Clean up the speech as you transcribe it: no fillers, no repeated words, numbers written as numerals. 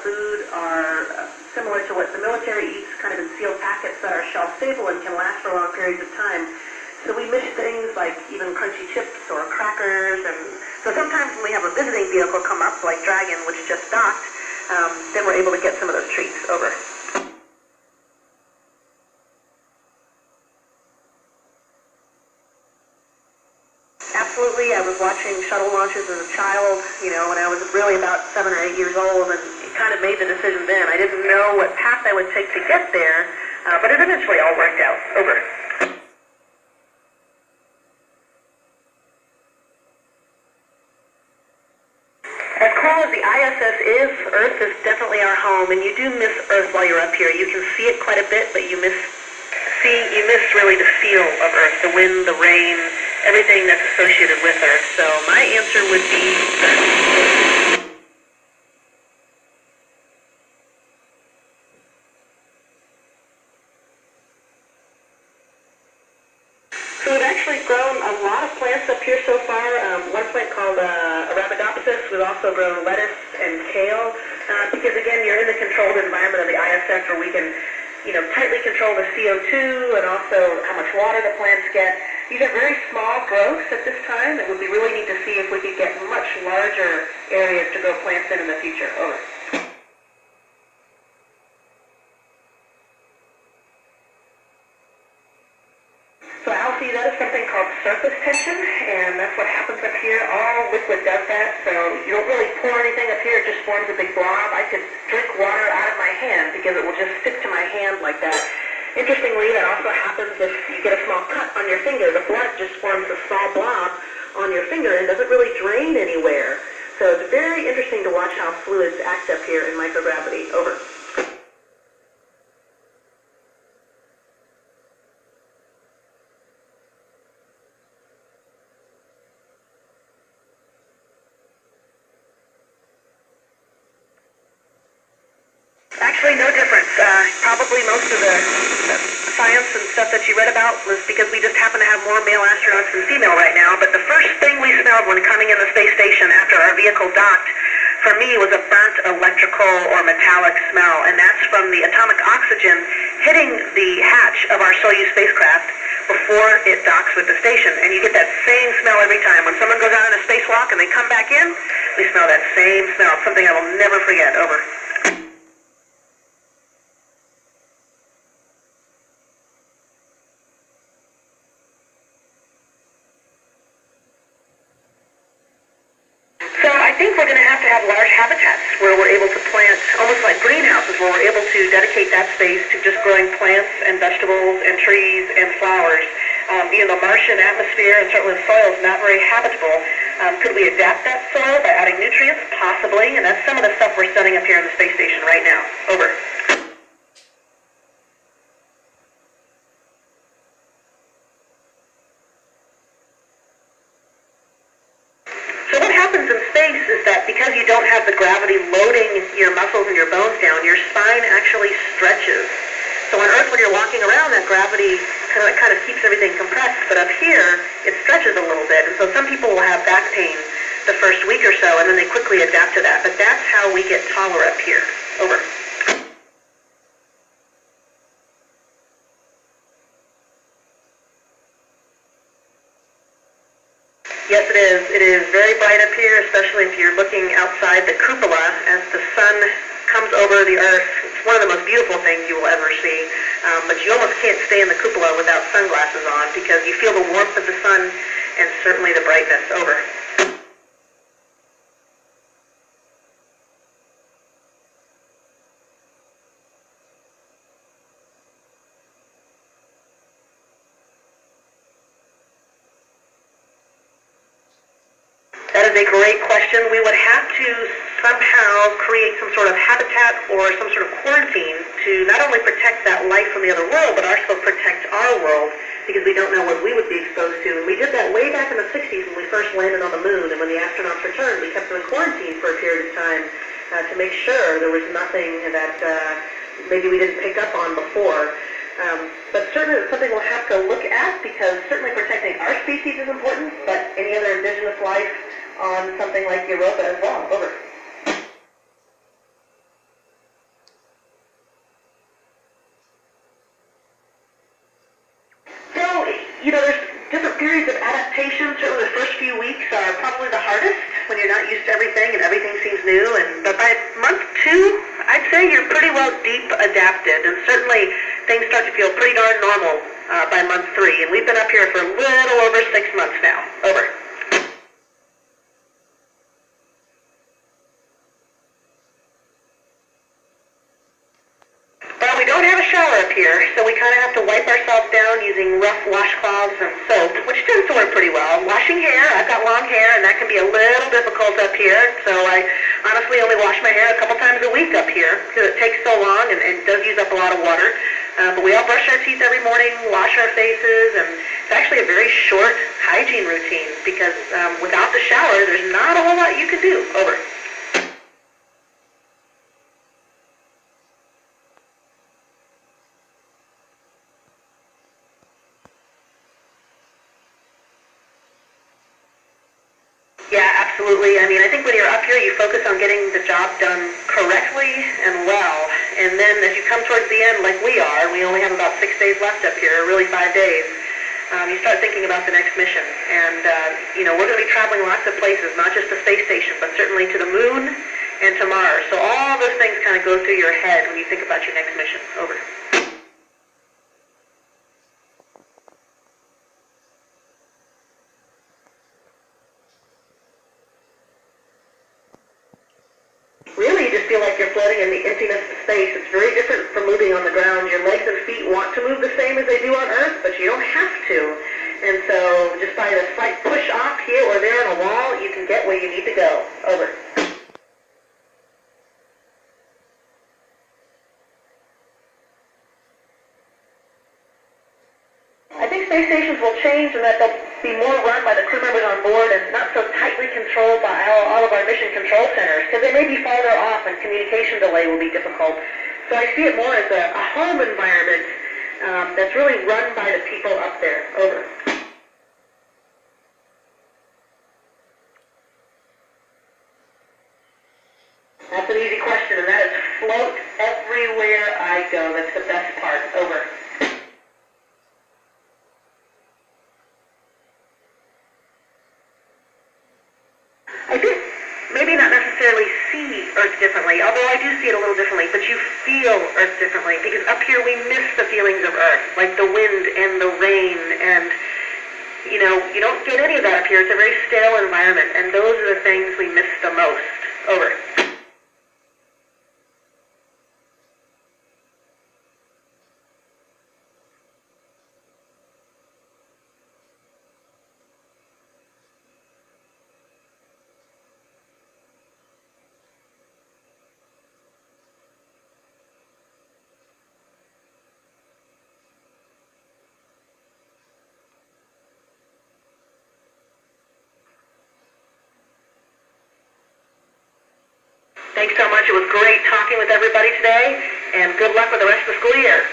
food are similar to what the military eats, kind of in sealed packets that are shelf stable and can last for long periods of time. So we miss things like even crunchy chips or crackers, and so sometimes when we have a visiting vehicle come up, like Dragon, which just docked, then we're able to get some of those treats. Over. Absolutely. I was watching shuttle launches as a child, when I was really about 7 or 8 years old, and kind of made the decision then. I didn't know what path I would take to get there, but it eventually all worked out. Over. As cool as the ISS is, Earth is definitely our home, and you do miss Earth while you're up here. You can see it quite a bit, but you miss really the feel of Earth, the wind, the rain, everything that's associated with Earth. So my answer would be Earth. So we've actually grown a lot of plants up here so far. One plant called Arabidopsis. We've also grown lettuce and kale because, again, you're in the controlled environment of the ISS where we can tightly control the CO2 and also how much water the plants get. These are very small growths at this time. It would be really neat to see if we could get much larger areas to grow plants in the future. Over. So Alfie, that is something called surface tension, and that's what happens up here. All liquid does that, so you don't really pour anything up here. It just forms a big blob. I could drink water out of my hand because it will just stick to my hand like that. Interestingly, that also happens if you get a small cut on your finger. The blood just forms a small blob on your finger and doesn't really drain anywhere. So it's very interesting to watch how fluids act up here in microgravity. Over. Actually, no difference. Probably most of the science and stuff that you read about was because we just happen to have more male astronauts than female right now. But the first thing we smelled when coming in the space station after our vehicle docked, for me, was a burnt electrical or metallic smell. And that's from the atomic oxygen hitting the hatch of our Soyuz spacecraft before it docks with the station. And you get that same smell every time. When someone goes out on a spacewalk and they come back in, we smell that same smell. Something I will never forget. Over. I think we're going to have large habitats where we're able to plant, almost like greenhouses, where we're able to dedicate that space to just growing plants and vegetables and trees and flowers. The Martian atmosphere and certainly the soil is not very habitable. Could we adapt that soil by adding nutrients? Possibly, and that's some of the stuff we're studying up here in the space station right now. Over. So what happens in space is that because you don't have the gravity loading your muscles and your bones down, your spine actually stretches. So on Earth, when you're walking around, that gravity kind of keeps everything compressed, but up here, it stretches a little bit. And so some people will have back pain the first week or so, and then they quickly adapt to that. But that's how we get taller up here. Over. Yes, it is. It is very bright up here, especially if you're looking outside the cupola as the sun comes over the Earth. It's one of the most beautiful things you will ever see. But you almost can't stay in the cupola without sunglasses on because you feel the warmth of the sun and certainly the brightness. Over. That is a great question. We would have to somehow create some sort of habitat or some sort of quarantine to not only protect that life from the other world, but also protect our world because we don't know what we would be exposed to. And we did that way back in the 60s when we first landed on the moon, and when the astronauts returned, we kept them in quarantine for a period of time to make sure there was nothing that maybe we didn't pick up on before. But certainly it's something we'll have to look at because certainly protecting our species is important, but any other indigenous life on something like Europa as well. Over. you're not used to everything and everything seems new. But by month 2, I'd say you're pretty well deep adapted, and certainly things start to feel pretty darn normal by month 3. And we've been up here for a little over 6 months now. Over. Well, we don't have a shower up here, so we kind of have to wipe ourselves down using rough washcloths and soap, which tends to work pretty well. Washing hair, I've got long hair, and that can be a little difficult up here, so I honestly only wash my hair a couple times a week up here, because it takes so long and it does use up a lot of water. But we all brush our teeth every morning, wash our faces, and it's actually a very short hygiene routine, because without the shower, there's not a whole lot you can do. Over. Yeah, absolutely. I mean, I think when you're up here, you focus on getting the job done correctly and well. And then as you come towards the end, like we are, we only have about 6 days left up here, really 5 days, you start thinking about the next mission. And, we're going to be traveling lots of places, not just the space station, but certainly to the moon and to Mars. So all those things kind of go through your head when you think about your next mission. Over. Really, you just feel like you're floating in the emptiness of space. It's very different from moving on the ground. Your legs and feet want to move the same as they do on Earth, but you don't have to. And so just by a slight push off here or there on a wall, you can get where you need to go. Over. I think space stations will change and that they'll be more run by the crew members on board and not so tightly controlled by all of our mission control centers, because they may be farther off and communication delay will be difficult. So I see it more as a home environment that's really run by the people up there. Over. That's an easy question, and that is float everywhere I go. That's the best part. Over. I think maybe not necessarily see Earth differently, although I do see it a little differently, but you feel Earth differently, because up here we miss the feelings of Earth, like the wind and the rain, and, you don't get any of that up here. It's a very sterile environment, and those are the things we miss the most. Over. Thanks so much. It was great talking with everybody today, and good luck with the rest of the school year.